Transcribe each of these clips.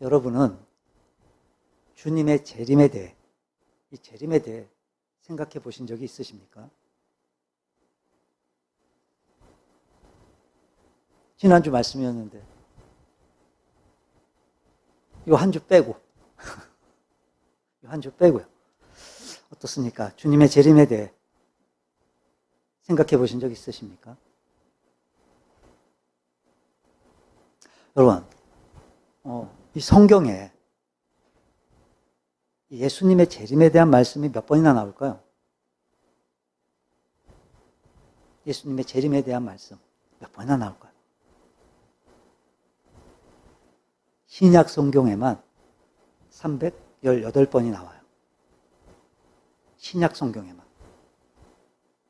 여러분은 주님의 재림에 대해, 이 재림에 대해 생각해 보신 적이 있으십니까? 지난주 말씀이었는데, 이거 한 주 빼고, 이거 한 주 빼고요. 어떻습니까? 주님의 재림에 대해 생각해 보신 적 있으십니까? 여러분, 이 성경에 예수님의 재림에 대한 말씀이 몇 번이나 나올까요? 예수님의 재림에 대한 말씀 몇 번이나 나올까요? 신약 성경에만 318번이 나와요. 신약 성경에만.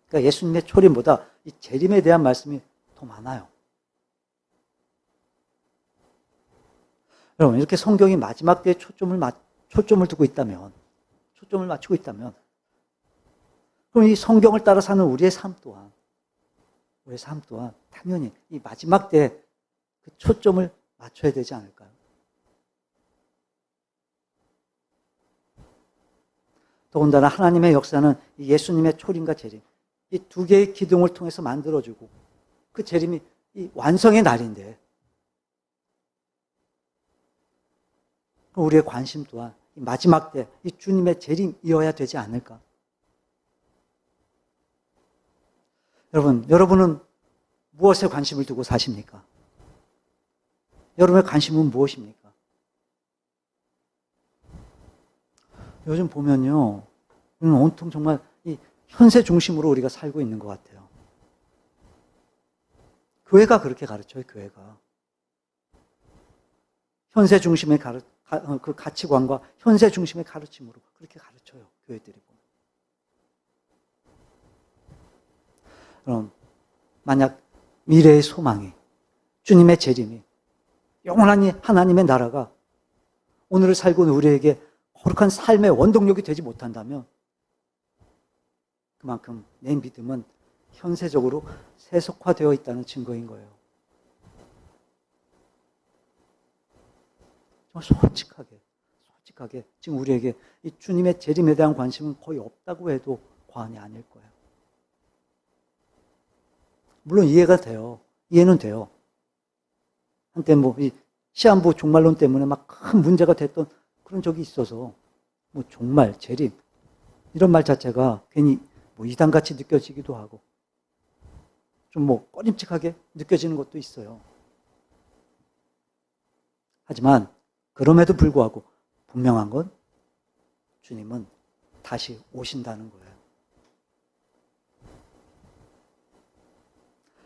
그러니까 예수님의 초림보다 이 재림에 대한 말씀이 더 많아요. 여러분, 이렇게 성경이 마지막 때에 초점을 두고 있다면, 초점을 맞추고 있다면, 그럼 이 성경을 따라 사는 우리의 삶 또한 당연히 이 마지막 때에 그 초점을 맞춰야 되지 않을까요? 더군다나 하나님의 역사는 예수님의 초림과 재림, 이 두 개의 기둥을 통해서 만들어주고, 그 재림이 이 완성의 날인데, 우리의 관심 또한 마지막 때 이 주님의 재림이어야 되지 않을까? 여러분은 무엇에 관심을 두고 사십니까? 여러분의 관심은 무엇입니까? 요즘 보면요, 온통 정말 이 현세 중심으로 우리가 살고 있는 것 같아요. 교회가 그렇게 가르쳐요, 교회가. 현세 중심의 그 가치관과 현세 중심의 가르침으로 그렇게 가르쳐요, 교회들이 보면. 그럼 만약 미래의 소망이, 주님의 재림이, 영원한 하나님의 나라가 오늘을 살고 있는 우리에게 거룩한 삶의 원동력이 되지 못한다면 그만큼 내 믿음은 현세적으로 세속화되어 있다는 증거인 거예요. 정말 솔직하게 지금 우리에게 이 주님의 재림에 대한 관심은 거의 없다고 해도 과언이 아닐 거예요. 물론 이해가 돼요. 이해는 돼요. 한때 이 시한부 종말론 때문에 막 큰 문제가 됐던 그런 적이 있어서 종말, 재림 이런 말 자체가 괜히 이단같이 느껴지기도 하고 좀 꺼림칙하게 느껴지는 것도 있어요. 하지만 그럼에도 불구하고 분명한 건 주님은 다시 오신다는 거예요.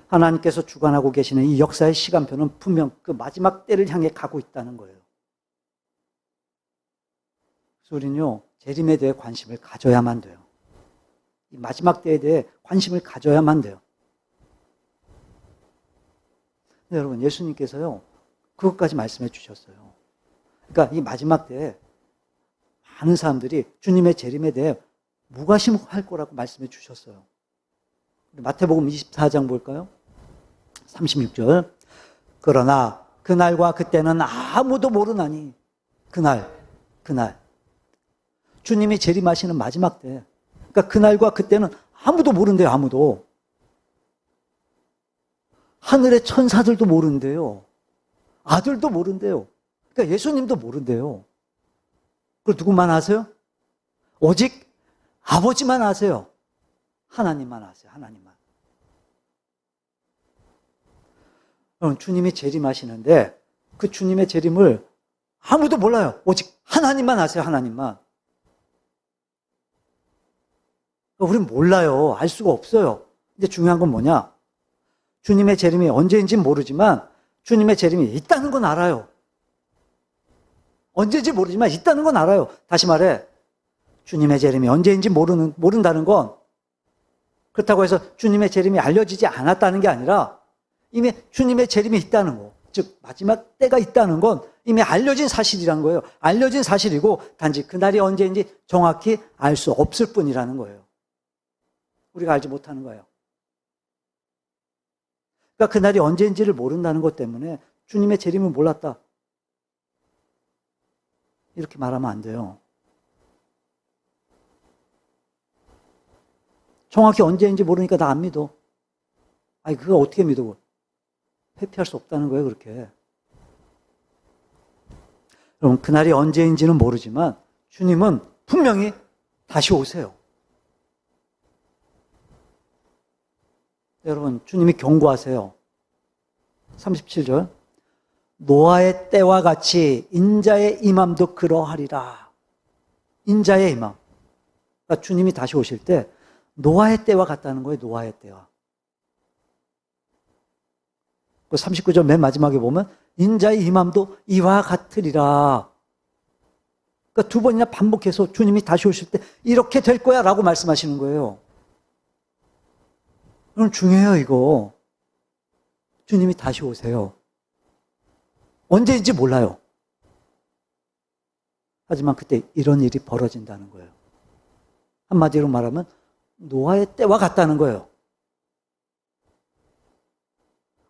하나님께서 주관하고 계시는 이 역사의 시간표는 분명 그 마지막 때를 향해 가고 있다는 거예요. 그래서 우리는요, 재림에 대해 관심을 가져야만 돼요. 이 마지막 때에 대해 관심을 가져야만 돼요. 근데 여러분, 예수님께서요, 그것까지 말씀해 주셨어요. 그러니까 이 마지막 때에 많은 사람들이 주님의 재림에 대해 무관심할 거라고 말씀해 주셨어요. 마태복음 24장 볼까요? 36절. 그러나 그날과 그때는 아무도 모르나니 그날 주님이 재림하시는 마지막 때, 그러니까 그날과 그때는 아무도 모른대요. 아무도. 하늘의 천사들도 모른대요. 아들도 모른대요. 그러니까 예수님도 모른대요. 그걸 누구만 아세요? 오직 아버지만 아세요. 하나님만 아세요. 하나님만. 주님이 재림하시는데 그 주님의 재림을 아무도 몰라요. 오직 하나님만 아세요. 하나님만. 우리는 몰라요. 알 수가 없어요. 근데 중요한 건 뭐냐? 주님의 재림이 언제인지는 모르지만 주님의 재림이 있다는 건 알아요. 언제인지 모르지만 있다는 건 알아요. 다시 말해, 주님의 재림이 언제인지 모른다는 건 그렇다고 해서 주님의 재림이 알려지지 않았다는 게 아니라 이미 주님의 재림이 있다는 거, 즉 마지막 때가 있다는 건 이미 알려진 사실이란 거예요. 알려진 사실이고 단지 그날이 언제인지 정확히 알 수 없을 뿐이라는 거예요. 우리가 알지 못하는 거예요. 그러니까 그날이 언제인지를 모른다는 것 때문에 주님의 재림을 몰랐다. 이렇게 말하면 안 돼요. 정확히 언제인지 모르니까 나 안 믿어. 아니, 그거 어떻게 믿어? 회피할 수 없다는 거예요, 그렇게. 여러분, 그날이 언제인지는 모르지만 주님은 분명히 다시 오세요. 여러분, 주님이 경고하세요. 37절. 노아의 때와 같이 인자의 임함도 그러하리라. 인자의 임함. 그러니까 주님이 다시 오실 때 노아의 때와 같다는 거예요. 노아의 때와. 39절 맨 마지막에 보면 인자의 임함도 이와 같으리라. 그러니까 두 번이나 반복해서 주님이 다시 오실 때 이렇게 될 거야 라고 말씀하시는 거예요. 그럼 중요해요, 이거. 주님이 다시 오세요. 언제인지 몰라요. 하지만 그때 이런 일이 벌어진다는 거예요. 한마디로 말하면 노아의 때와 같다는 거예요.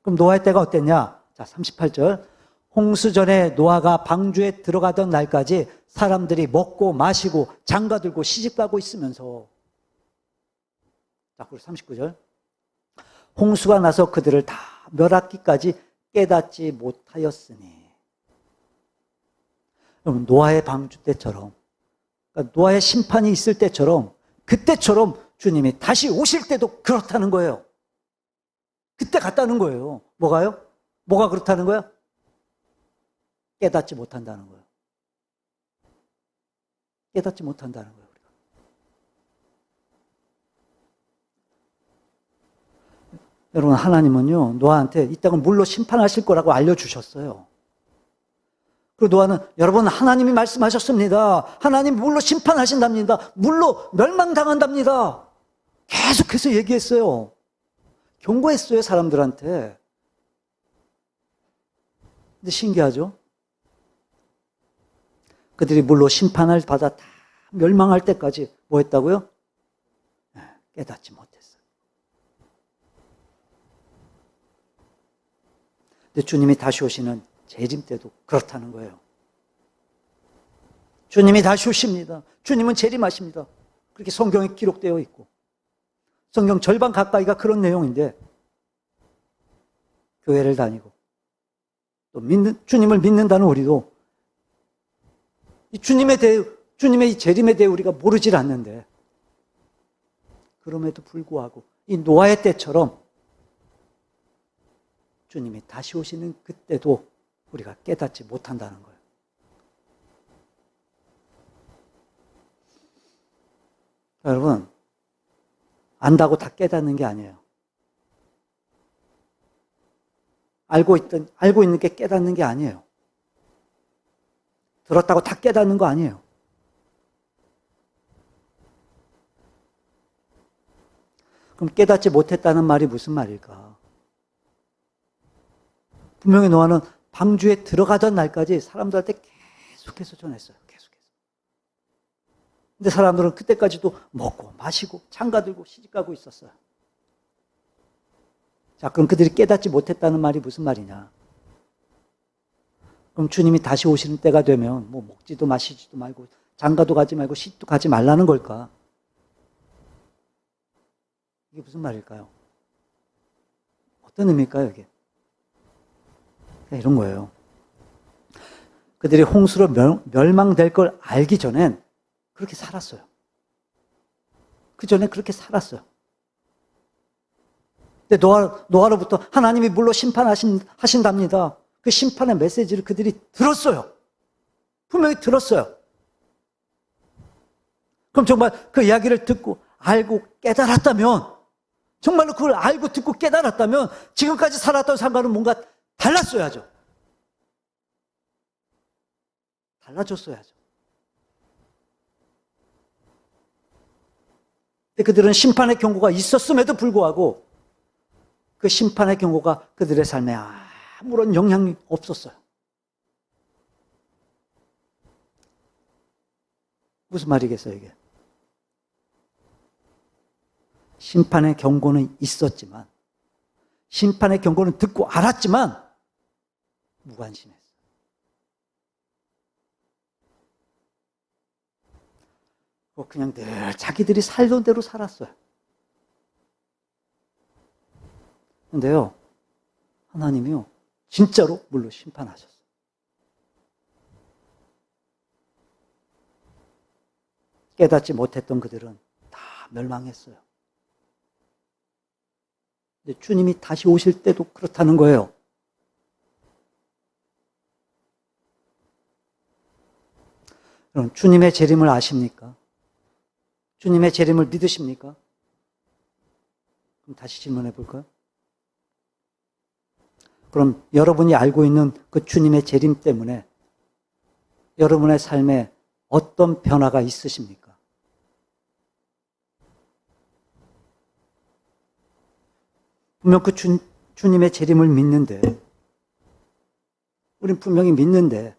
그럼 노아의 때가 어땠냐? 자, 38절. 홍수 전에 노아가 방주에 들어가던 날까지 사람들이 먹고 마시고 장가들고 시집가고 있으면서. 자, 그리고 39절. 홍수가 나서 그들을 다 멸하기까지 깨닫지 못하였으니. 여러분, 노아의 방주 때처럼, 그러니까 노아의 심판이 있을 때처럼, 그때처럼 주님이 다시 오실 때도 그렇다는 거예요. 그때 같다는 거예요. 뭐가요? 뭐가 그렇다는 거야? 깨닫지 못한다는 거예요. 깨닫지 못한다는 거예요. 우리가. 여러분, 하나님은요, 노아한테 이따가 물로 심판하실 거라고 알려주셨어요. 그리고 노아는, 여러분, 하나님이 말씀하셨습니다. 하나님 물로 심판하신답니다. 물로 멸망당한답니다. 계속해서 얘기했어요. 경고했어요, 사람들한테. 근데 신기하죠? 그들이 물로 심판을 받아 다 멸망할 때까지 뭐 했다고요? 깨닫지 못했어요. 근데 주님이 다시 오시는 재림 때도 그렇다는 거예요. 주님이 다시 오십니다. 주님은 재림하십니다. 그렇게 성경에 기록되어 있고. 성경 절반 가까이가 그런 내용인데, 교회를 다니고 또 주님을 믿는다는 우리도 이 주님의 이 재림에 대해 우리가 모르질 않는데, 그럼에도 불구하고 이 노아의 때처럼 주님이 다시 오시는 그때도 우리가 깨닫지 못한다는 거예요. 여러분, 안다고 다 깨닫는 게 아니에요. 알고 있는 게 깨닫는 게 아니에요. 들었다고 다 깨닫는 거 아니에요. 그럼 깨닫지 못했다는 말이 무슨 말일까? 분명히 노아는 방주에 들어가던 날까지 사람들한테 계속해서 전했어요. 계속해서. 근데 사람들은 그때까지도 먹고 마시고 장가들고 시집가고 있었어요. 자, 그럼 그들이 깨닫지 못했다는 말이 무슨 말이냐? 그럼 주님이 다시 오시는 때가 되면 뭐 먹지도 마시지도 말고 장가도 가지 말고 시집도 가지 말라는 걸까? 이게 무슨 말일까요? 어떤 의미일까요, 이게? 이런 거예요. 그들이 홍수로 멸망될 걸 알기 전엔 그렇게 살았어요. 그 전에 그렇게 살았어요. 근데 노아로부터 하나님이 물로 심판하신답니다. 그 심판의 메시지를 그들이 들었어요. 분명히 들었어요. 그럼 정말 그 이야기를 듣고 알고 깨달았다면, 정말로 그걸 알고 듣고 깨달았다면 지금까지 살았던 삶과는 뭔가 달랐어야죠. 달라졌어야죠. 근데 그들은 심판의 경고가 있었음에도 불구하고 그 심판의 경고가 그들의 삶에 아무런 영향이 없었어요. 무슨 말이겠어요, 이게? 심판의 경고는 있었지만, 심판의 경고는 듣고 알았지만 무관심했어요. 그냥 늘 자기들이 살던 대로 살았어요. 근데요, 하나님이요, 진짜로 물로 심판하셨어요. 깨닫지 못했던 그들은 다 멸망했어요. 근데 주님이 다시 오실 때도 그렇다는 거예요. 그럼 주님의 재림을 아십니까? 주님의 재림을 믿으십니까? 그럼 다시 질문해 볼까요? 그럼 여러분이 알고 있는 그 주님의 재림 때문에 여러분의 삶에 어떤 변화가 있으십니까? 분명 그 주님의 재림을 믿는데, 우린 분명히 믿는데,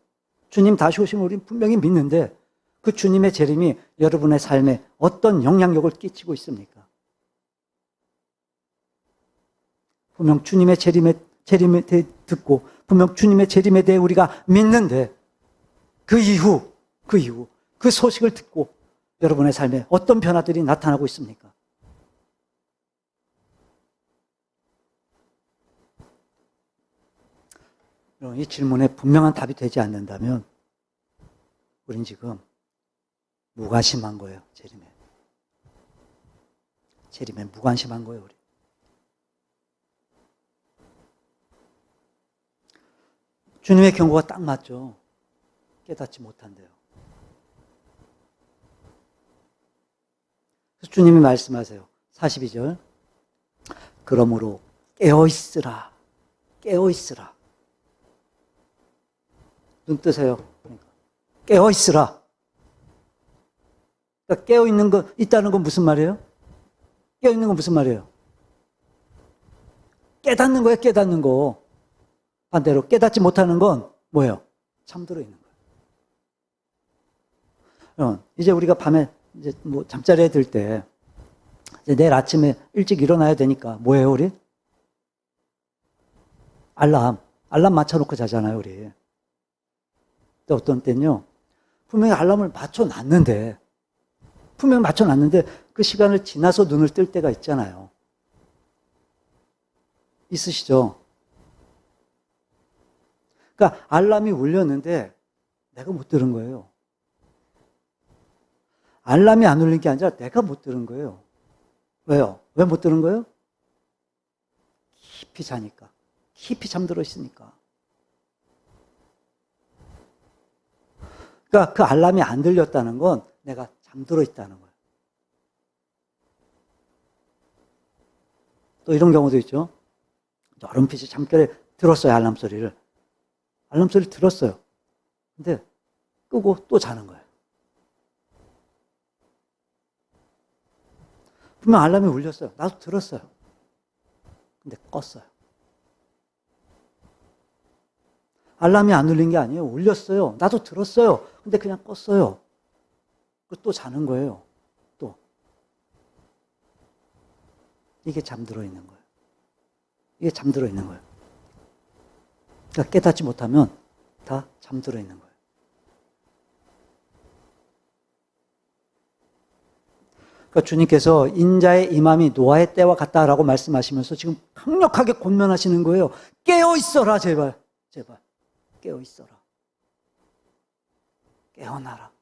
주님 다시 오시면 우린 분명히 믿는데, 그 주님의 재림이 여러분의 삶에 어떤 영향력을 끼치고 있습니까? 분명 주님의 재림에 대해 듣고, 분명 주님의 재림에 대해 우리가 믿는데, 그 이후, 그 소식을 듣고 여러분의 삶에 어떤 변화들이 나타나고 있습니까? 이 질문에 분명한 답이 되지 않는다면, 우린 지금 무관심한 거예요, 재림에. 재림에 무관심한 거예요, 우리. 주님의 경고가 딱 맞죠. 깨닫지 못한대요. 그래서 주님이 말씀하세요. 42절. 그러므로 깨어있으라. 깨어있으라. 눈 뜨세요. 그러니까. 깨어있으라. 그러니까 깨어있는 거, 있다는 건 무슨 말이에요? 깨어있는 건 무슨 말이에요? 깨닫는 거예요, 깨닫는 거. 반대로 깨닫지 못하는 건 뭐예요? 잠들어 있는 거예요. 이제 우리가 밤에 이제 뭐 잠자리에 들 때, 이제 내일 아침에 일찍 일어나야 되니까 뭐예요, 우리? 알람 맞춰놓고 자잖아요, 우리. 근데 어떤 때는요, 분명히 알람을 맞춰놨는데 그 시간을 지나서 눈을 뜰 때가 있잖아요. 있으시죠? 그러니까 알람이 울렸는데 내가 못 들은 거예요. 알람이 안 울린 게 아니라 내가 못 들은 거예요. 왜요? 왜 못 들은 거예요? 깊이 자니까. 깊이 잠들어 있으니까. 그러니까 그 알람이 안 들렸다는 건 내가 잠들어 있다는 거예요. 또 이런 경우도 있죠. 어렴풋이 잠결에 들었어요, 알람 소리를. 알람 소리를 들었어요. 근데 끄고 또 자는 거예요. 분명 알람이 울렸어요. 나도 들었어요. 근데 껐어요. 알람이 안 울린 게 아니에요. 울렸어요. 나도 들었어요. 근데 그냥 껐어요. 그리고 또 자는 거예요. 또. 이게 잠들어 있는 거예요. 이게 잠들어 있는 거예요. 그러니까 깨닫지 못하면 다 잠들어 있는 거예요. 그러니까 주님께서 인자의 임함이 노아의 때와 같다라고 말씀하시면서 지금 강력하게 권면하시는 거예요. 깨어 있어라, 제발. 제발. 깨어 있어라. 깨어나라.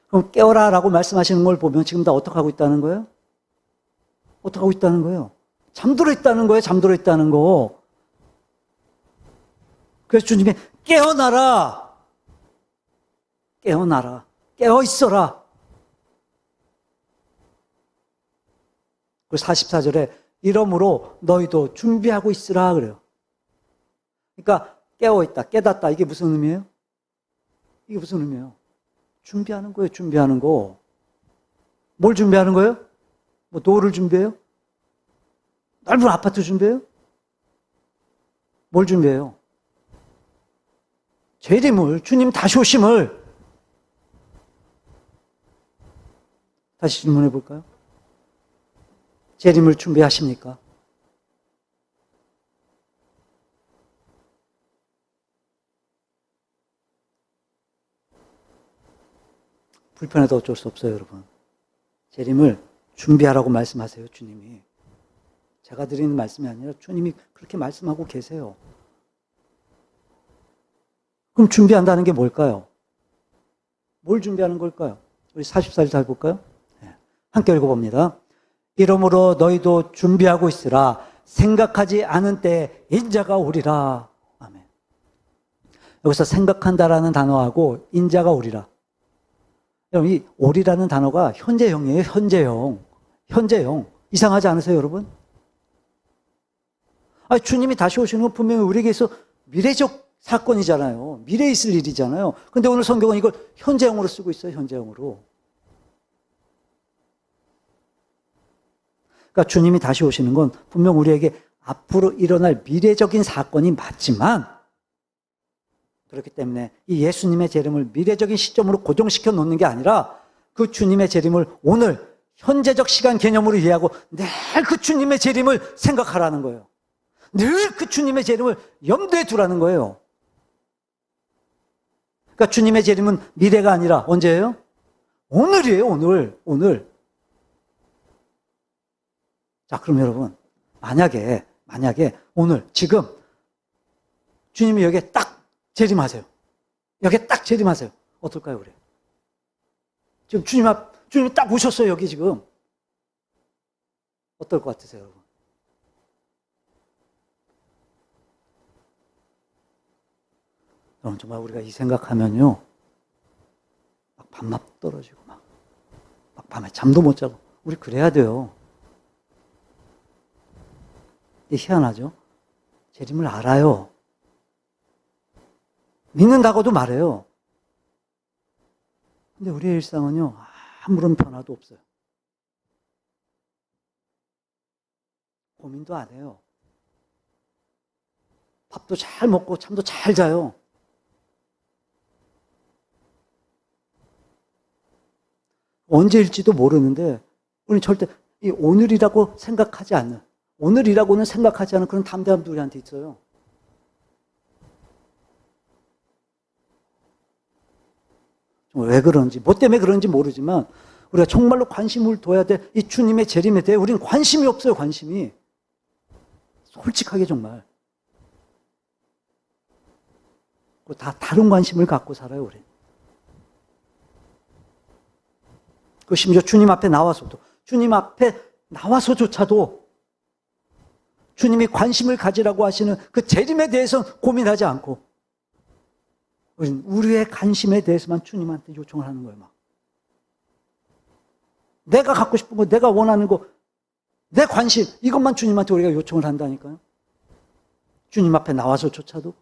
그럼 깨어라라고 말씀하시는 걸 보면 지금 다 어떻게 하고 있다는 거예요? 어떻게 하고 있다는 거예요? 잠들어 있다는 거예요. 잠들어 있다는 거. 그래서 주님이 깨어나라. 깨어나라. 깨어 있어라. 그리고 44절에 이러므로 너희도 준비하고 있으라 그래요. 그러니까 깨어 있다, 깨닫다. 이게 무슨 의미예요? 이게 무슨 의미예요? 준비하는 거예요. 준비하는 거. 뭘 준비하는 거예요? 뭐 노를 준비해요? 넓은 아파트 준비해요? 뭘 준비해요? 재림을, 주님 다시 오심을. 다시 질문해 볼까요? 재림을 준비하십니까? 불편해도 어쩔 수 없어요, 여러분. 재림을 준비하라고 말씀하세요, 주님이. 제가 드리는 말씀이 아니라 주님이 그렇게 말씀하고 계세요. 그럼 준비한다는 게 뭘까요? 뭘 준비하는 걸까요? 우리 40살 잘 볼까요? 네. 함께 읽어봅니다. 이러므로 너희도 준비하고 있으라. 생각하지 않은 때에 인자가 오리라. 아멘. 여기서 생각한다라는 단어하고 인자가 오리라. 여러분, 이 오리라는 단어가 현재형이에요. 현재형. 현재형. 이상하지 않으세요, 여러분? 아니, 주님이 다시 오시는 건 분명히 우리에게서 미래적 사건이잖아요. 미래에 있을 일이잖아요. 근데 오늘 성경은 이걸 현재형으로 쓰고 있어요. 현재형으로. 그러니까 주님이 다시 오시는 건 분명 우리에게 앞으로 일어날 미래적인 사건이 맞지만, 그렇기 때문에 이 예수님의 재림을 미래적인 시점으로 고정시켜 놓는 게 아니라 그 주님의 재림을 오늘 현재적 시간 개념으로 이해하고 늘 그 주님의 재림을 생각하라는 거예요. 늘 그 주님의 재림을 염두에 두라는 거예요. 그러니까 주님의 재림은 미래가 아니라 언제예요? 오늘이에요, 오늘. 오늘. 자, 그럼 여러분, 만약에 오늘, 지금 주님이 여기에 딱 재림하세요. 여기에 딱 재림하세요. 어떨까요, 우리? 지금 주님이 딱 오셨어요, 여기 지금. 어떨 것 같으세요, 여러분? 여러분, 정말 우리가 이 생각하면요, 막 밤낮 떨어지고, 막 밤에 잠도 못 자고, 우리 그래야 돼요. 근데 희한하죠? 재림을 알아요. 믿는다고도 말해요. 근데 우리의 일상은요, 아무런 변화도 없어요. 고민도 안 해요. 밥도 잘 먹고 잠도 잘 자요. 언제일지도 모르는데 우리는 절대 이 오늘이라고 생각하지 않는, 오늘이라고는 생각하지 않은 그런 담대함도 우리한테 있어요. 왜 그런지, 뭐 때문에 그런지 모르지만 우리가 정말로 관심을 둬야 될 이 주님의 재림에 대해 우리는 관심이 없어요, 관심이. 솔직하게 정말. 다 다른 관심을 갖고 살아요, 우리. 그 심지어 주님 앞에 나와서조차도 주님이 관심을 가지라고 하시는 그 재림에 대해서는 고민하지 않고 우리의 관심에 대해서만 주님한테 요청을 하는 거예요, 막. 내가 갖고 싶은 거, 내가 원하는 거, 내 관심, 이것만 주님한테 우리가 요청을 한다니까요. 주님 앞에 나와서조차도.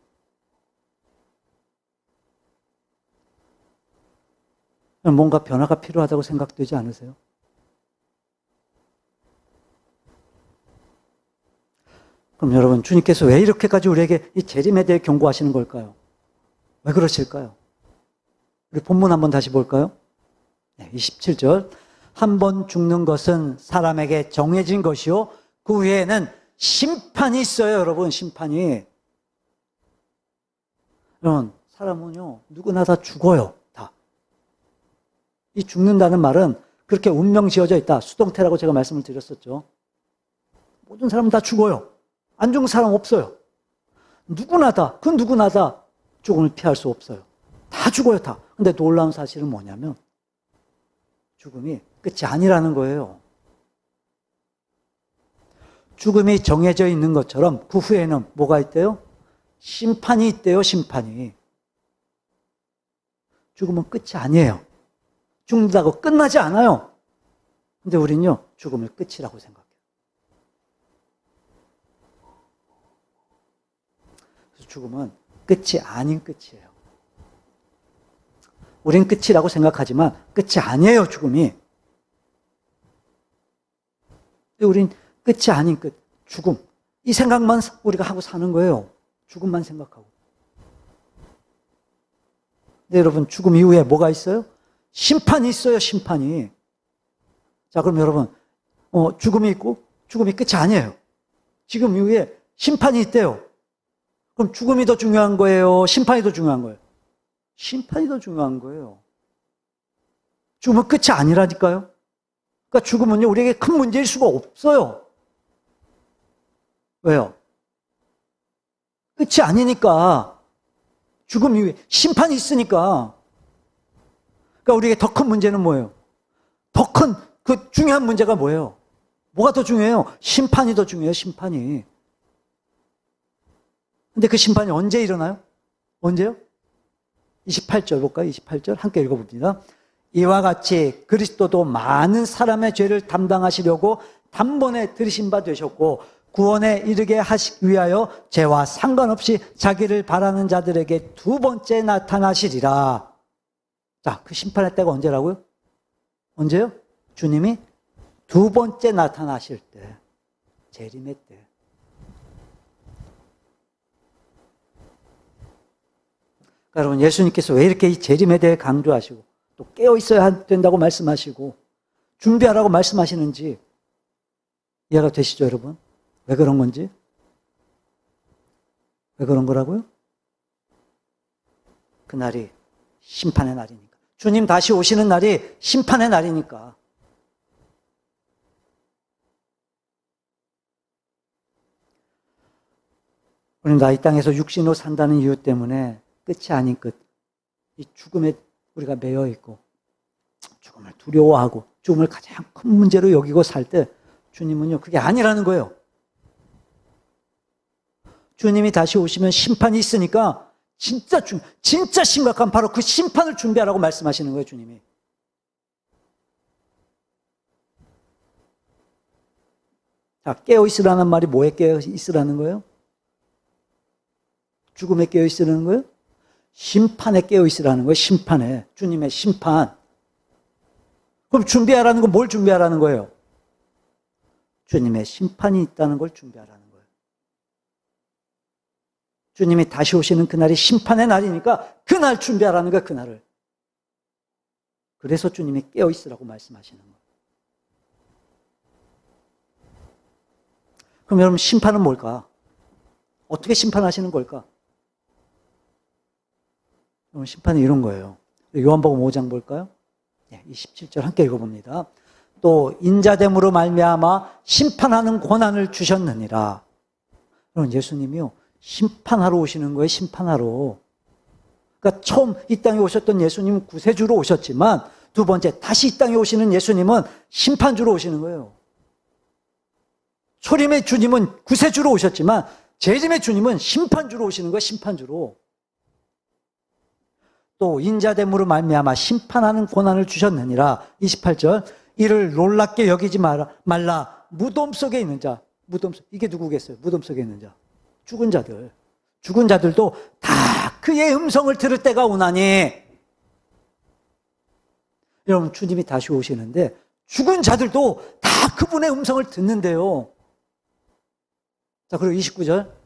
뭔가 변화가 필요하다고 생각되지 않으세요? 그럼 여러분, 주님께서 왜 이렇게까지 우리에게 이 재림에 대해 경고하시는 걸까요? 왜 그러실까요? 우리 본문 한번 다시 볼까요? 네, 27절. 한 번 죽는 것은 사람에게 정해진 것이요, 그 후에는 심판이 있어요, 여러분. 심판이. 여러분, 사람은요, 누구나 다 죽어요. 다. 이 죽는다는 말은 그렇게 운명 지어져 있다, 수동태라고 제가 말씀을 드렸었죠. 모든 사람은 다 죽어요. 안 죽는 사람 없어요. 누구나 다 죽음을 피할 수 없어요. 다 죽어요, 다. 근데 놀라운 사실은 뭐냐면 죽음이 끝이 아니라는 거예요. 죽음이 정해져 있는 것처럼 그 후에는 뭐가 있대요? 심판이 있대요, 심판이. 죽음은 끝이 아니에요. 죽는다고 끝나지 않아요. 근데 우리는요, 죽음을 끝이라고 생각해요. 그래서 죽음은 끝이 아닌 끝이에요. 우린 끝이라고 생각하지만 끝이 아니에요, 죽음이. 우린 끝이 아닌 끝, 죽음. 이 생각만 우리가 하고 사는 거예요. 죽음만 생각하고. 근데 여러분, 죽음 이후에 뭐가 있어요? 심판이 있어요, 심판이. 자, 그럼 여러분, 죽음이 있고 죽음이 끝이 아니에요. 지금 이후에 심판이 있대요. 그럼 죽음이 더 중요한 거예요? 심판이 더 중요한 거예요? 심판이 더 중요한 거예요. 죽음은 끝이 아니라니까요. 그러니까 죽음은요, 우리에게 큰 문제일 수가 없어요. 왜요? 끝이 아니니까. 죽음 이후에 심판이 있으니까. 그러니까 우리에게 더 큰 문제는 뭐예요? 더 큰 그 중요한 문제가 뭐예요? 뭐가 더 중요해요? 심판이 더 중요해요, 심판이. 근데 그 심판이 언제 일어나요? 언제요? 28절 볼까요? 28절 함께 읽어봅니다. 이와 같이 그리스도도 많은 사람의 죄를 담당하시려고 단번에 들이신 바 되셨고 구원에 이르게 하시기 위하여 죄와 상관없이 자기를 바라는 자들에게 두 번째 나타나시리라. 자, 그 심판의 때가 언제라고요? 언제요? 주님이 두 번째 나타나실 때, 재림의 때. 그러니까 여러분, 예수님께서 왜 이렇게 이 재림에 대해 강조하시고 또 깨어 있어야 된다고 말씀하시고 준비하라고 말씀하시는지 이해가 되시죠, 여러분? 왜 그런 건지? 왜 그런 거라고요? 그날이 심판의 날이니까. 주님 다시 오시는 날이 심판의 날이니까. 우리는 나 이 땅에서 육신으로 산다는 이유 때문에 끝이 아닌 끝, 이 죽음에 우리가 매여 있고 죽음을 두려워하고 죽음을 가장 큰 문제로 여기고 살 때 주님은요, 그게 아니라는 거예요. 주님이 다시 오시면 심판이 있으니까 진짜 심각한 바로 그 심판을 준비하라고 말씀하시는 거예요, 주님이. 자, 깨어 있으라는 말이 뭐에 깨어 있으라는 거예요? 죽음에 깨어 있으라는 거예요? 심판에 깨어 있으라는 거예요. 심판에. 주님의 심판. 그럼 준비하라는 건 뭘 준비하라는 거예요? 주님의 심판이 있다는 걸 준비하라는 거예요. 주님이 다시 오시는 그날이 심판의 날이니까 그날 준비하라는 거예요. 그날을. 그래서 주님이 깨어 있으라고 말씀하시는 거예요. 그럼 여러분, 심판은 뭘까? 어떻게 심판하시는 걸까? 심판은 이런 거예요. 요한복음 5장 볼까요? 27절 함께 읽어봅니다. 또 인자됨으로 말미암아 심판하는 권한을 주셨느니라. 여러분, 예수님이요, 심판하러 오시는 거예요. 심판하러. 그러니까 처음 이 땅에 오셨던 예수님은 구세주로 오셨지만 두 번째 다시 이 땅에 오시는 예수님은 심판주로 오시는 거예요. 초림의 주님은 구세주로 오셨지만 재림의 주님은 심판주로 오시는 거예요. 심판주로. 또 인자됨으로 말미암아 심판하는 권한을 주셨느니라. 28절. 이를 놀랍게 여기지 말라. 무덤 속에 있는 자. 무덤 속. 이게 누구겠어요? 무덤 속에 있는 자. 죽은 자들. 죽은 자들도 다 그의 음성을 들을 때가 오나니. 여러분, 주님이 다시 오시는데 죽은 자들도 다 그분의 음성을 듣는데요. 자, 그리고 29절.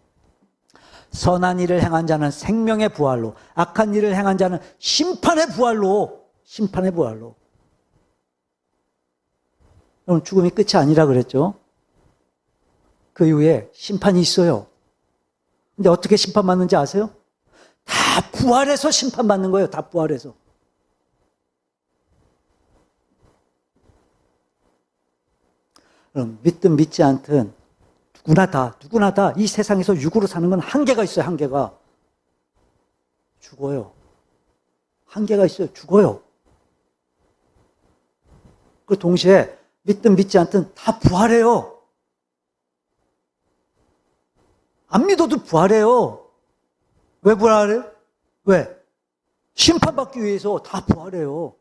선한 일을 행한 자는 생명의 부활로, 악한 일을 행한 자는 심판의 부활로, 심판의 부활로. 여러분, 죽음이 끝이 아니라 그랬죠? 그 이후에 심판이 있어요. 근데 어떻게 심판받는지 아세요? 다 부활해서 심판받는 거예요. 다 부활해서. 그럼 믿든 믿지 않든 누구나 다 이 세상에서 육으로 사는 건 한계가 있어요. 한계가. 죽어요. 한계가 있어요. 죽어요. 그 동시에 믿든 믿지 않든 다 부활해요. 안 믿어도 부활해요. 왜 부활해요? 왜? 심판받기 위해서 다 부활해요.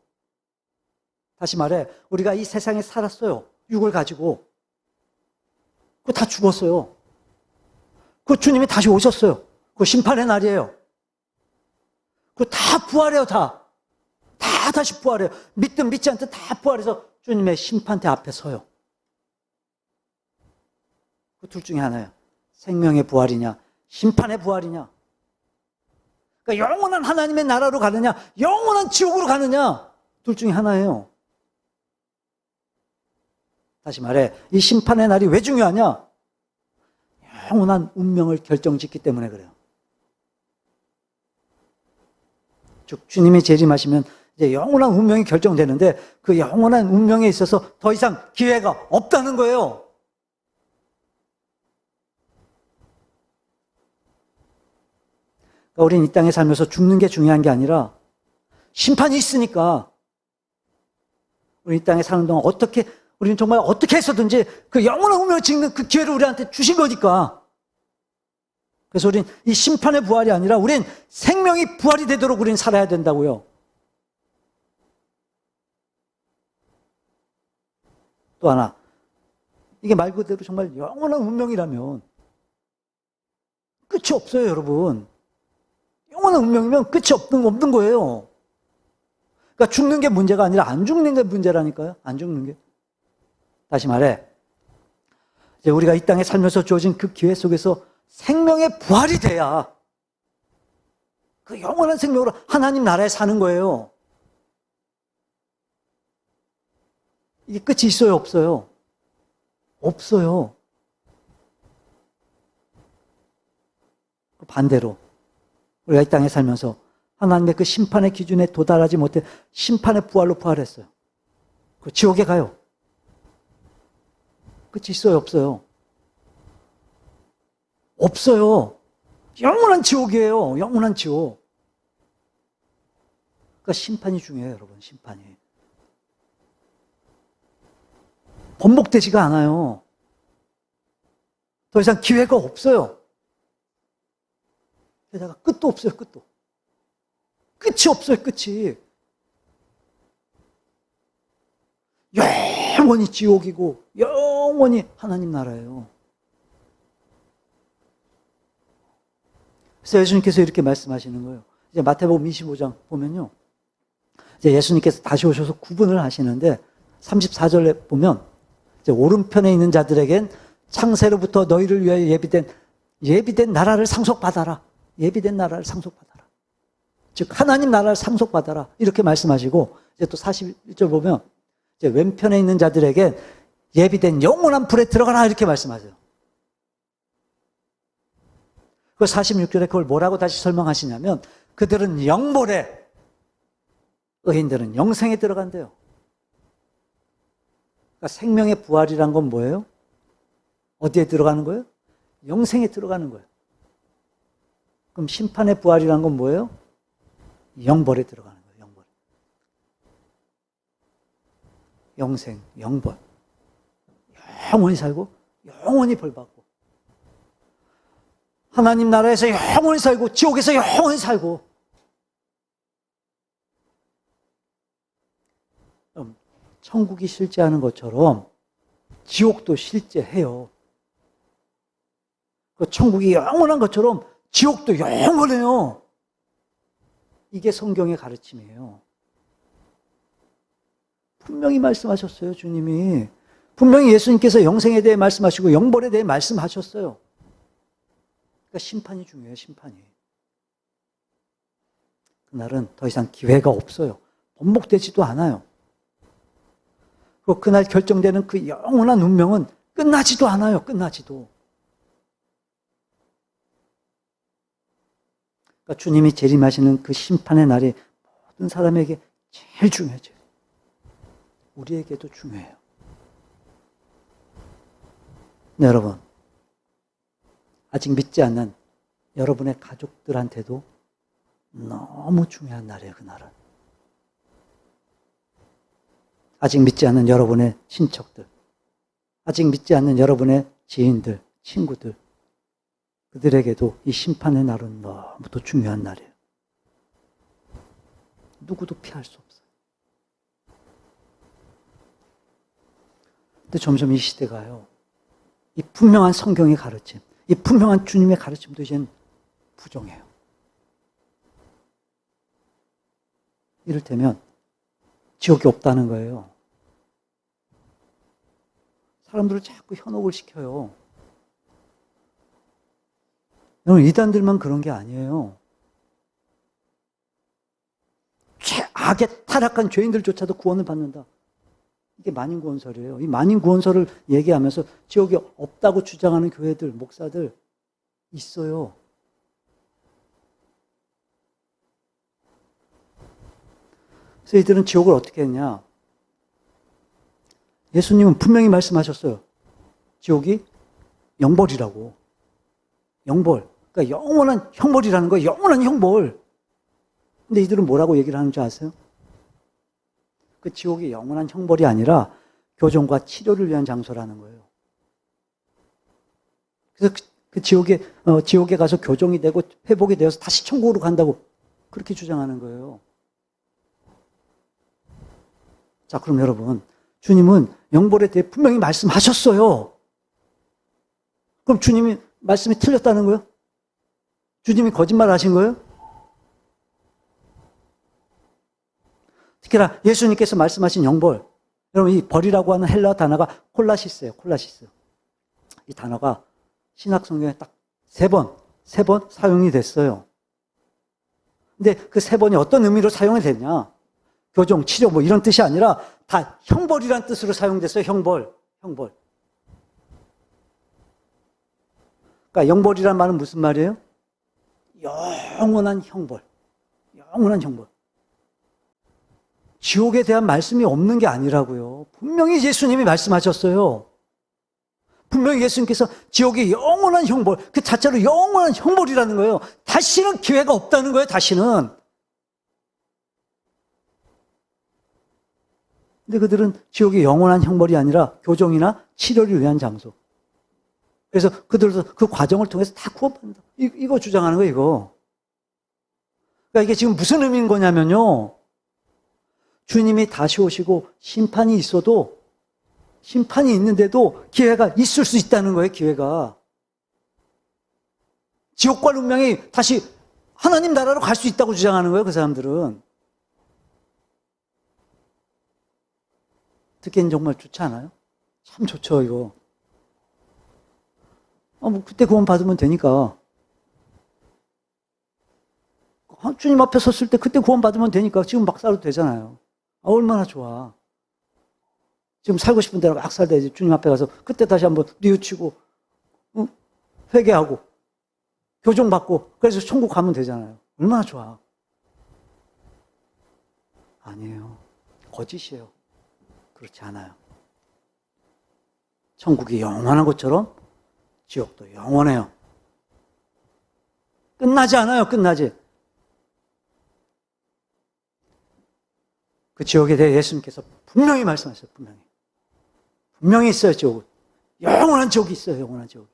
다시 말해, 우리가 이 세상에 살았어요. 육을 가지고. 그거 다 죽었어요. 그 주님이 다시 오셨어요. 그 심판의 날이에요. 그거 다 부활해요, 다. 다 다시 부활해요. 믿든 믿지 않든 다 부활해서 주님의 심판대 앞에 서요. 그 둘 중에 하나예요. 생명의 부활이냐, 심판의 부활이냐. 그러니까 영원한 하나님의 나라로 가느냐, 영원한 지옥으로 가느냐. 둘 중에 하나예요. 다시 말해, 이 심판의 날이 왜 중요하냐? 영원한 운명을 결정짓기 때문에 그래요. 즉, 주님이 재림하시면 이제 영원한 운명이 결정되는데 그 영원한 운명에 있어서 더 이상 기회가 없다는 거예요. 그러니까 우리는 이 땅에 살면서 죽는 게 중요한 게 아니라 심판이 있으니까 우리 이 땅에 사는 동안 우리는 정말 어떻게 해서든지 그 영원한 운명을 짓는 그 기회를 우리한테 주신 거니까. 그래서 우리는 이 심판의 부활이 아니라 우리는 생명이 부활이 되도록 우리는 살아야 된다고요. 또 하나, 이게 말 그대로 정말 영원한 운명이라면 끝이 없어요, 여러분. 영원한 운명이면 끝이 없는 거예요. 그러니까 죽는 게 문제가 아니라 안 죽는 게 문제라니까요. 안 죽는 게. 다시 말해, 이제 우리가 이 땅에 살면서 주어진 그 기회 속에서 생명의 부활이 돼야 그 영원한 생명으로 하나님 나라에 사는 거예요. 이게 끝이 있어요, 없어요? 없어요. 반대로 우리가 이 땅에 살면서 하나님의 그 심판의 기준에 도달하지 못해 심판의 부활로 부활했어요. 그 지옥에 가요. 끝이 있어요, 없어요? 없어요. 영원한 지옥이에요. 영원한 지옥. 그러니까 심판이 중요해요, 여러분. 심판이. 번복되지가 않아요. 더 이상 기회가 없어요. 게다가 끝도 없어요, 끝도. 끝이 없어요, 끝이. 영원히 지옥이고 영원히 하나님 나라예요. 그래서 예수님께서 이렇게 말씀하시는 거예요. 이제 마태복음 25장 보면요. 이제 예수님께서 다시 오셔서 구분을 하시는데 34절에 보면 이제 오른편에 있는 자들에겐 창세로부터 너희를 위하여 예비된 나라를 상속받아라. 예비된 나라를 상속받아라. 즉 하나님 나라를 상속받아라. 이렇게 말씀하시고 이제 또 41절 보면 이제 왼편에 있는 자들에게 예비된 영원한 불에 들어가라 이렇게 말씀하세요. 그 46절에 그걸 뭐라고 다시 설명하시냐면 그들은 영벌에 의인들은 영생에 들어간대요. 그러니까 생명의 부활이란 건 뭐예요? 어디에 들어가는 거예요? 영생에 들어가는 거예요. 그럼 심판의 부활이란 건 뭐예요? 영벌에 들어가는 거예요. 영벌. 영생, 영벌. 영원히 살고 영원히 벌 받고 하나님 나라에서 영원히 살고 지옥에서 영원히 살고 천국이 실제하는 것처럼 지옥도 실제해요. 그 천국이 영원한 것처럼 지옥도 영원해요. 이게 성경의 가르침이에요. 분명히 말씀하셨어요, 주님이. 분명히 예수님께서 영생에 대해 말씀하시고 영벌에 대해 말씀하셨어요. 그러니까 심판이 중요해요, 심판이. 그날은 더 이상 기회가 없어요. 번복되지도 않아요. 그날 결정되는 그 영원한 운명은 끝나지도 않아요, 끝나지도. 그러니까 주님이 재림하시는 그 심판의 날이 모든 사람에게 제일 중요해요. 우리에게도 중요해요. 네, 여러분. 아직 믿지 않는 여러분의 가족들한테도 너무 중요한 날이에요, 그날은. 아직 믿지 않는 여러분의 친척들, 아직 믿지 않는 여러분의 지인들, 친구들, 그들에게도 이 심판의 날은 너무도 중요한 날이에요. 누구도 피할 수 없어요. 근데 점점 이 시대가요, 이 분명한 성경의 가르침, 이 분명한 주님의 가르침도 이제는 부정해요. 이를테면 지옥이 없다는 거예요. 사람들을 자꾸 현혹을 시켜요. 여러분, 이단들만 그런 게 아니에요. 최악의 타락한 죄인들조차도 구원을 받는다. 이게 만인구원설이에요. 이 만인구원설을 얘기하면서 지옥이 없다고 주장하는 교회들, 목사들 있어요. 그래서 이들은 지옥을 어떻게 했냐? 예수님은 분명히 말씀하셨어요. 지옥이 영벌이라고. 영벌. 그러니까 영원한 형벌이라는 거예요. 영원한 형벌. 근데 이들은 뭐라고 얘기를 하는 줄 아세요? 그 지옥이 영원한 형벌이 아니라 교정과 치료를 위한 장소라는 거예요. 그래서 그 지옥에 가서 교정이 되고 회복이 되어서 다시 천국으로 간다고 그렇게 주장하는 거예요. 자, 그럼 여러분, 주님은 영벌에 대해 분명히 말씀하셨어요. 그럼 주님이 말씀이 틀렸다는 거예요? 주님이 거짓말 하신 거예요? 특히나 예수님께서 말씀하신 영벌, 여러분 이 벌이라고 하는 헬라어 단어가 콜라시스예요. 콜라시스. 이 단어가 신약 성경에 딱 세 번 사용이 됐어요. 근데 그 세 번이 어떤 의미로 사용이 됐냐? 교정, 치료 뭐 이런 뜻이 아니라 다 형벌이란 뜻으로 사용됐어요. 형벌. 그러니까 영벌이란 말은 무슨 말이에요? 영원한 형벌. 영원한 형벌. 지옥에 대한 말씀이 없는 게 아니라고요. 분명히 예수님이 말씀하셨어요. 분명히 예수님께서 지옥의 영원한 형벌, 그 자체로 영원한 형벌이라는 거예요. 다시는 기회가 없다는 거예요, 다시는. 근데 그들은 지옥의 영원한 형벌이 아니라 교정이나 치료를 위한 장소. 그래서 그들도 그 과정을 통해서 다 구원받는다. 이거 주장하는 거예요, 이거. 그러니까 이게 지금 무슨 의미인 거냐면요. 주님이 다시 오시고 심판이 있어도, 심판이 있는데도 기회가 있을 수 있다는 거예요, 기회가. 지옥과 운명이 다시 하나님 나라로 갈 수 있다고 주장하는 거예요, 그 사람들은. 듣기엔 정말 좋지 않아요? 참 좋죠, 이거. 뭐 그때 구원 받으면 되니까. 주님 앞에 섰을 때 그때 구원 받으면 되니까 지금 막 살아도 되잖아요. 얼마나 좋아. 지금 살고 싶은 대로 막 살야지. 주님 앞에 가서 그때 다시 한번 뉘우치고 회개하고 교정받고 그래서 천국 가면 되잖아요. 얼마나 좋아. 아니에요. 거짓이에요. 그렇지 않아요. 천국이 영원한 것처럼 지옥도 영원해요. 끝나지 않아요. 끝나지. 그 지옥에 대해 예수님께서 분명히 말씀하셨어요. 분명히 있어요. 지옥은. 영원한 지옥이 있어요. 영원한 지옥.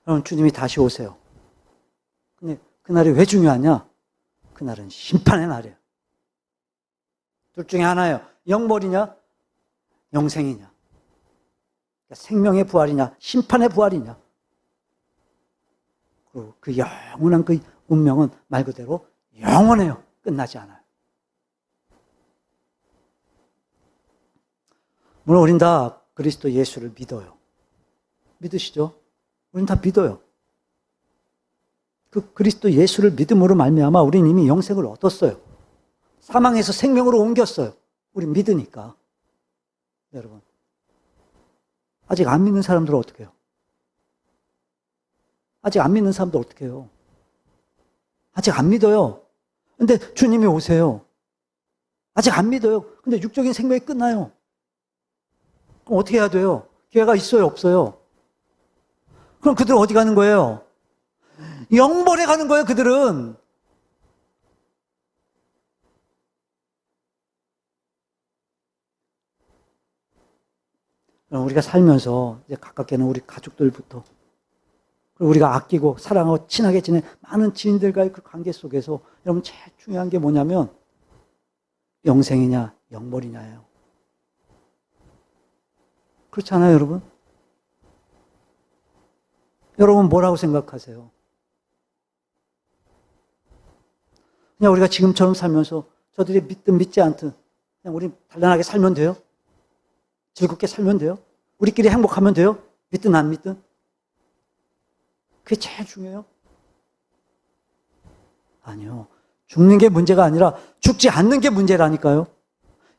여러분 주님이 다시 오세요. 근데 그날이 왜 중요하냐? 그날은 심판의 날이에요. 둘 중에 하나예요. 영벌이냐? 영생이냐? 그러니까 생명의 부활이냐? 심판의 부활이냐? 그리고 그 영원한 그 운명은 말 그대로 영원해요. 끝나지 않아요. 물론 우린 다 그리스도 예수를 믿어요. 믿으시죠? 우린 다 믿어요. 그 그리스도 예수를 믿음으로 말미암아 우린 이미 영생을 얻었어요. 사망에서 생명으로 옮겼어요. 우린 믿으니까. 여러분. 아직 안 믿는 사람들은 어떻게 해요? 아직 안 믿는 사람들 어떻게 해요? 아직 안 믿어요. 근데 주님이 오세요. 아직 안 믿어요. 근데 육적인 생명이 끝나요. 그럼 어떻게 해야 돼요? 기회가 있어요? 없어요? 그럼 그들은 어디 가는 거예요? 영벌에 가는 거예요, 그들은. 우리가 살면서 이제 가깝게는 우리 가족들부터 그리고 우리가 아끼고 사랑하고 친하게 지낸 많은 지인들과의 그 관계 속에서 여러분 제일 중요한 게 뭐냐면 영생이냐 영벌이냐예요. 그렇지 않아요, 여러분? 여러분 뭐라고 생각하세요? 그냥 우리가 지금처럼 살면서 저들이 믿든 믿지 않든 그냥 우리 단단하게 살면 돼요? 즐겁게 살면 돼요? 우리끼리 행복하면 돼요? 믿든 안 믿든? 그게 제일 중요해요? 아니요. 죽는 게 문제가 아니라 죽지 않는 게 문제라니까요.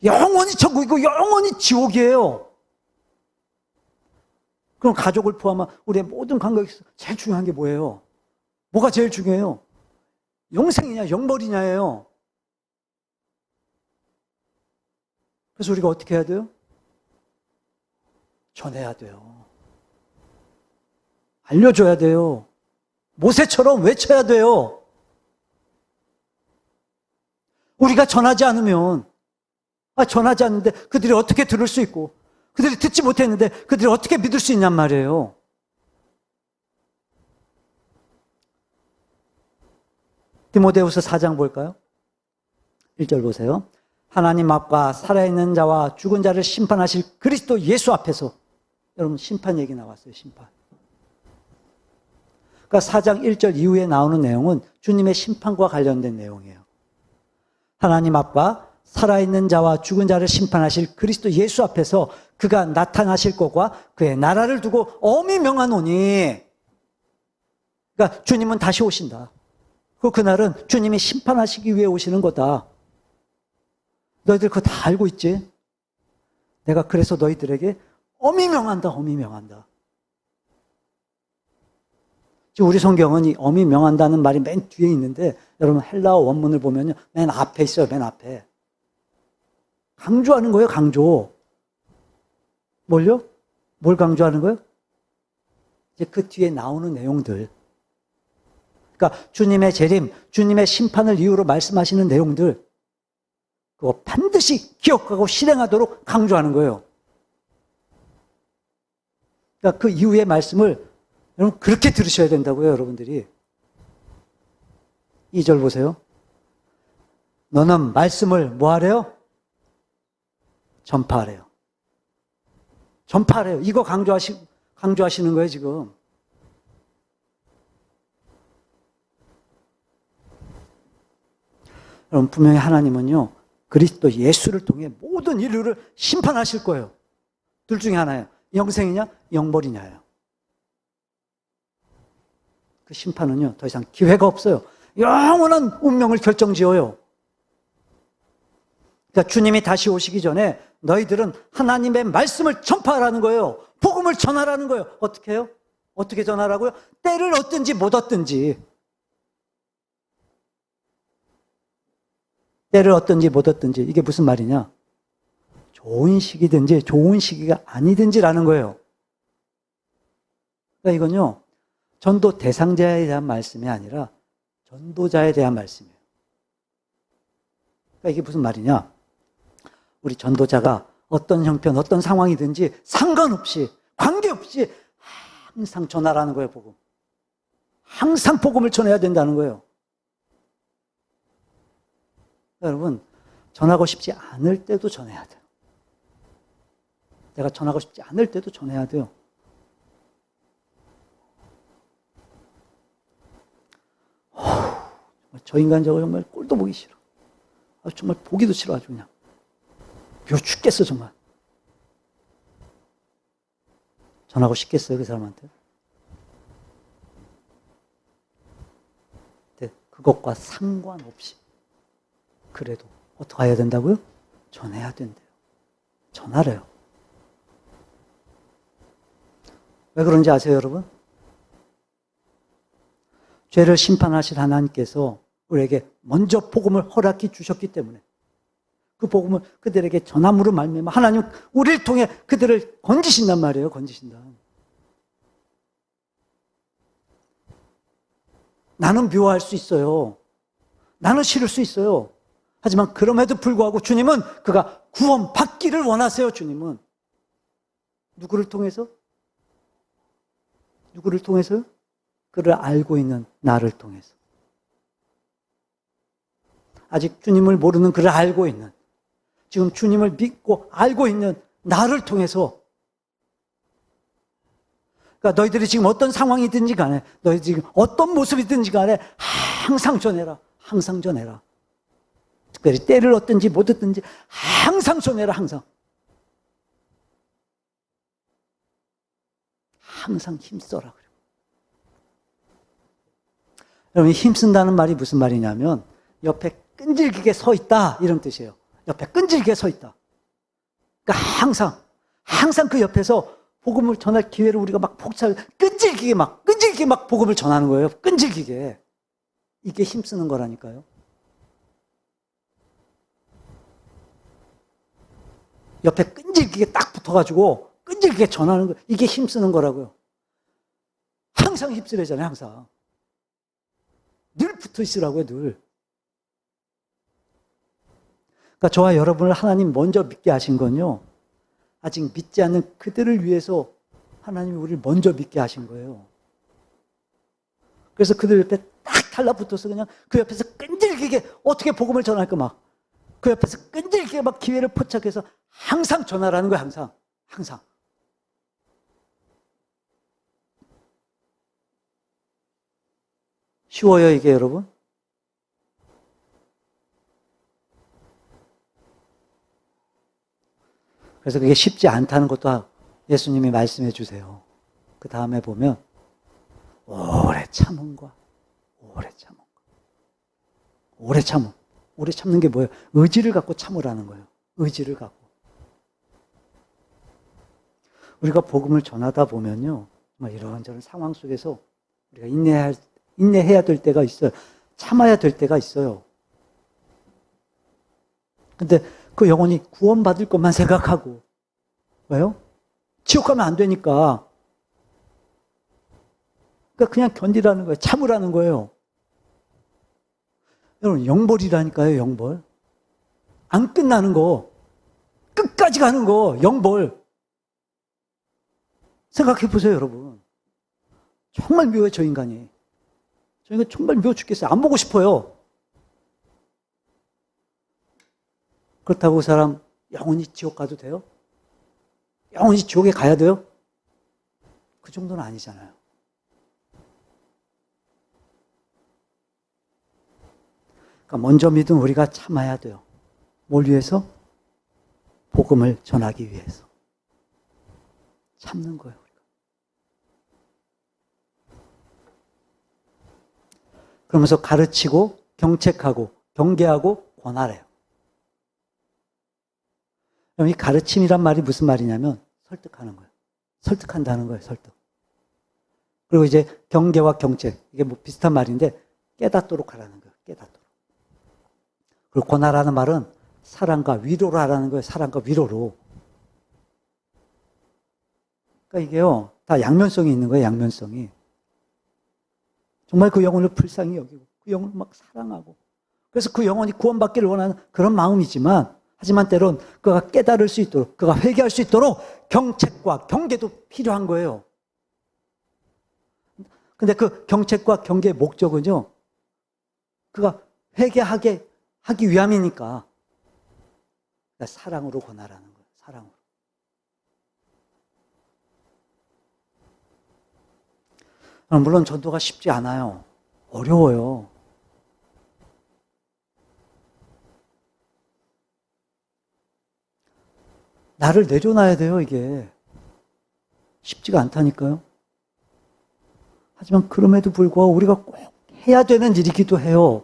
영원히 천국이고 영원히 지옥이에요. 그럼 가족을 포함한 우리의 모든 관계에서 제일 중요한 게 뭐예요? 뭐가 제일 중요해요? 영생이냐 영벌이냐예요. 그래서 우리가 어떻게 해야 돼요? 전해야 돼요. 알려줘야 돼요. 모세처럼 외쳐야 돼요. 우리가 전하지 않으면, 전하지 않는데 그들이 어떻게 들을 수 있고, 그들이 듣지 못했는데 그들이 어떻게 믿을 수 있냔 말이에요. 디모데후서 4장 볼까요? 1절 보세요. 하나님 앞과 살아있는 자와 죽은 자를 심판하실 그리스도 예수 앞에서. 여러분, 심판 얘기 나왔어요. 심판. 그러니까 4장 1절 이후에 나오는 내용은 주님의 심판과 관련된 내용이에요. 하나님 앞과 살아있는 자와 죽은 자를 심판하실 그리스도 예수 앞에서 그가 나타나실 것과 그의 나라를 두고 엄히 명하노니. 그러니까 주님은 다시 오신다. 그날은 주님이 심판하시기 위해 오시는 거다. 너희들 그거 다 알고 있지? 내가 그래서 너희들에게 엄히 명한다, 엄히 명한다. 지금 우리 성경은 이 엄히 명한다는 말이 맨 뒤에 있는데, 여러분 헬라어 원문을 보면요, 맨 앞에 있어요, 맨 앞에. 강조하는 거예요, 강조. 뭘요? 뭘 강조하는 거예요? 이제 그 뒤에 나오는 내용들. 그러니까 주님의 재림, 주님의 심판을 이유로 말씀하시는 내용들, 그거 반드시 기억하고 실행하도록 강조하는 거예요. 그러니까 그 이후의 말씀을 여러분 그렇게 들으셔야 된다고요, 여러분들이. 2절 보세요. 너는 말씀을 뭐 하래요? 전파하래요. 전파하래요. 이거 강조하시는 거예요, 지금. 여러분, 분명히 하나님은요, 그리스도 예수를 통해 모든 인류를 심판하실 거예요. 둘 중에 하나예요. 영생이냐, 영벌이냐예요. 그 심판은요, 더 이상 기회가 없어요. 영원한 운명을 결정지어요. 그러니까 주님이 다시 오시기 전에 너희들은 하나님의 말씀을 전파하라는 거예요. 복음을 전하라는 거예요. 어떻게 해요? 어떻게 전하라고요? 때를 얻든지 못 얻든지. 때를 얻든지 못 얻든지. 이게 무슨 말이냐? 좋은 시기든지 좋은 시기가 아니든지라는 거예요. 그러니까 이건요, 전도 대상자에 대한 말씀이 아니라 전도자에 대한 말씀이에요. 그러니까 이게 무슨 말이냐? 우리 전도자가 어떤 형편, 어떤 상황이든지 상관없이, 관계없이 항상 전하라는 거예요, 복음. 항상 복음을 전해야 된다는 거예요. 여러분, 전하고 싶지 않을 때도 전해야 돼요. 내가 전하고 싶지 않을 때도 전해야 돼요. 저 인간 저거 정말 꼴도 보기 싫어. 정말 보기도 싫어, 아주 그냥. 묘 죽겠어, 정말. 전하고 싶겠어요, 그 사람한테? 네, 그것과 상관없이. 그래도 어떻게 해야 된다고요? 전해야 된대요. 전하래요. 왜 그런지 아세요, 여러분? 죄를 심판하실 하나님께서 우리에게 먼저 복음을 허락해 주셨기 때문에 그 복음을 그들에게 전함으로 말미암아 하나님 우리를 통해 그들을 건지신단 말이에요. 건지신다. 나는 미워할 수 있어요. 나는 싫을 수 있어요. 하지만 그럼에도 불구하고 주님은 그가 구원받기를 원하세요. 주님은. 누구를 통해서? 누구를 통해서요? 그를 알고 있는 나를 통해서. 아직 주님을 모르는 그를 알고 있는, 지금 주님을 믿고 알고 있는 나를 통해서. 그러니까 너희들이 지금 어떤 상황이든지 간에, 너희 지금 어떤 모습이든지 간에 항상 전해라. 항상 전해라. 특별히 때를 얻든지 못 얻든지 항상 전해라. 항상. 항상 힘써라. 여러분, 힘쓴다는 말이 무슨 말이냐면 옆에 끈질기게 서 있다 이런 뜻이에요. 옆에 끈질기게 서 있다. 그러니까 항상 그 옆에서 복음을 전할 기회를 우리가 막 끈질기게 막 복음을 전하는 거예요. 끈질기게. 이게 힘쓰는 거라니까요. 옆에 끈질기게 딱 붙어가지고 끈질기게 전하는 거, 이게 힘쓰는 거라고요. 항상 휩쓸리잖아요, 항상. 늘 붙어 있으라고요, 늘. 그러니까 저와 여러분을 하나님 먼저 믿게 하신 건요, 아직 믿지 않는 그들을 위해서 하나님이 우리를 먼저 믿게 하신 거예요. 그래서 그들 옆에 딱 달라붙어서 그냥 그 옆에서 끈질기게 어떻게 복음을 전할까 막. 그 옆에서 끈질기게 막 기회를 포착해서 항상 전하라는 거예요, 항상. 항상. 쉬워요, 이게 여러분? 그래서 그게 쉽지 않다는 것도 예수님이 말씀해 주세요. 그 다음에 보면 오래 참음과 오래 참음과 오래 참음. 오래 참는 게 뭐예요? 의지를 갖고 참으라는 거예요. 의지를 갖고. 우리가 복음을 전하다 보면요, 이런저런 상황 속에서 우리가 인내해야 될 때가 있어요. 참아야 될 때가 있어요. 근데 그 영혼이 구원받을 것만 생각하고, 왜요? 지옥 가면 안 되니까. 그러니까 그냥 견디라는 거예요. 참으라는 거예요. 여러분, 영벌이라니까요, 영벌. 안 끝나는 거. 끝까지 가는 거, 영벌. 생각해 보세요, 여러분. 정말 미워요, 저 인간이. 저 인간 정말 미워 죽겠어요. 안 보고 싶어요. 그렇다고 그 사람 영원히 지옥 가도 돼요? 영원히 지옥에 가야 돼요? 그 정도는 아니잖아요. 그러니까 먼저 믿은 우리가 참아야 돼요. 뭘 위해서? 복음을 전하기 위해서. 참는 거예요, 우리가. 그러면서 가르치고, 경책하고, 경계하고, 권하래요. 그럼 이 가르침이란 말이 무슨 말이냐면 설득하는 거예요. 설득한다는 거예요, 설득. 그리고 이제 경계와 경책, 이게 뭐 비슷한 말인데 깨닫도록 하라는 거예요, 깨닫도록. 그리고 권하라는 말은 사랑과 위로로 하라는 거예요, 사랑과 위로로. 그러니까 이게요, 다 양면성이 있는 거예요, 양면성이. 정말 그 영혼을 불쌍히 여기고, 그 영혼을 막 사랑하고. 그래서 그 영혼이 구원받기를 원하는 그런 마음이지만, 하지만 때론 그가 깨달을 수 있도록, 그가 회개할 수 있도록 경책과 경계도 필요한 거예요. 근데 그 경책과 경계의 목적은요, 그가 회개하게 하기 위함이니까 사랑으로 권하라는 거예요. 사랑으로. 물론 전도가 쉽지 않아요. 어려워요. 나를 내려놔야 돼요, 이게. 쉽지가 않다니까요. 하지만 그럼에도 불구하고 우리가 꼭 해야 되는 일이기도 해요.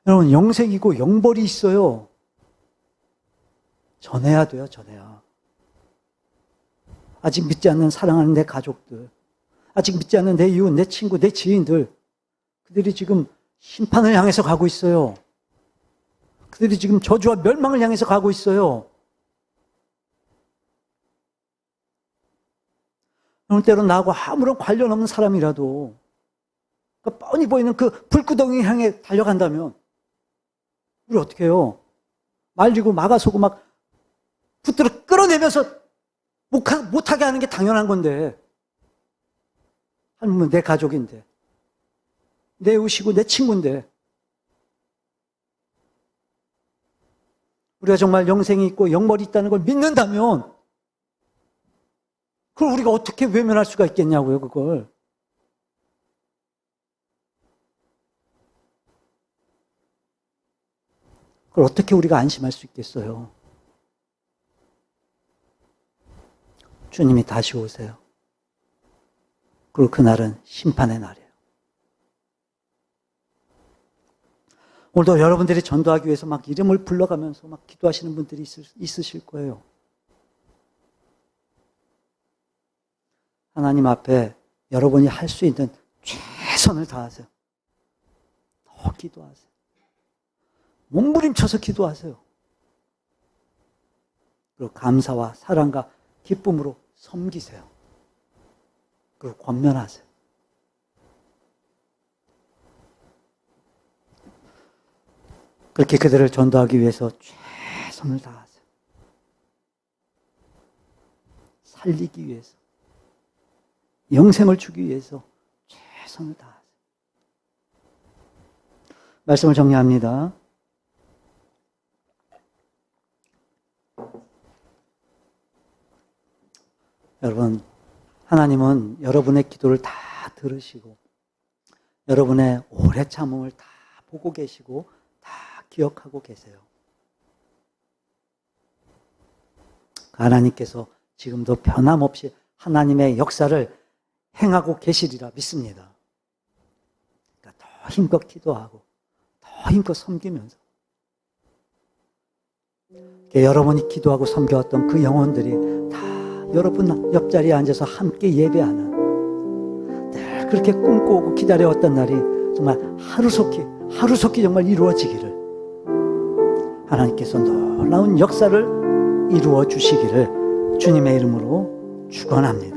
여러분, 영생이고 영벌이 있어요. 전해야 돼요, 전해야. 아직 믿지 않는 사랑하는 내 가족들, 아직 믿지 않는 내 이웃, 내 친구, 내 지인들, 그들이 지금 심판을 향해서 가고 있어요. 그들이 지금 저주와 멸망을 향해서 가고 있어요. 어느 때로는 나하고 아무런 관련 없는 사람이라도 그 뻔히 보이는 그 불구덩이 향해 달려간다면 우리 어떻게 해요? 말리고 막아서고 막 붙들어 끌어내면서 못하게 하는 게 당연한 건데, 하물며 내 가족인데, 내 이웃이고 내 친구인데, 우리가 정말 영생이 있고 영벌이 있다는 걸 믿는다면 그걸 우리가 어떻게 외면할 수가 있겠냐고요, 그걸. 그걸 어떻게 우리가 안심할 수 있겠어요? 주님이 다시 오세요. 그리고 그날은 심판의 날이에요. 오늘도 여러분들이 전도하기 위해서 막 이름을 불러가면서 막 기도하시는 분들이 있으실 거예요. 하나님 앞에 여러분이 할 수 있는 최선을 다하세요. 더 기도하세요. 몸부림쳐서 기도하세요. 그리고 감사와 사랑과 기쁨으로 섬기세요. 그리고 권면하세요. 그렇게 그들을 전도하기 위해서 최선을 다하세요. 살리기 위해서, 영생을 주기 위해서 최선을 다하세요. 말씀을 정리합니다. 여러분, 하나님은 여러분의 기도를 다 들으시고 여러분의 오래 참음을 다 보고 계시고 다 기억하고 계세요. 하나님께서 지금도 변함없이 하나님의 역사를 행하고 계시리라 믿습니다. 그러니까 더 힘껏 기도하고 더 힘껏 섬기면서 여러분이 기도하고 섬겨왔던 그 영혼들이 다 여러분 옆자리에 앉아서 함께 예배하는, 늘 그렇게 꿈꾸고 기다려왔던 날이 정말 하루속히 정말 이루어지기를, 하나님께서 놀라운 역사를 이루어 주시기를 주님의 이름으로 축원합니다.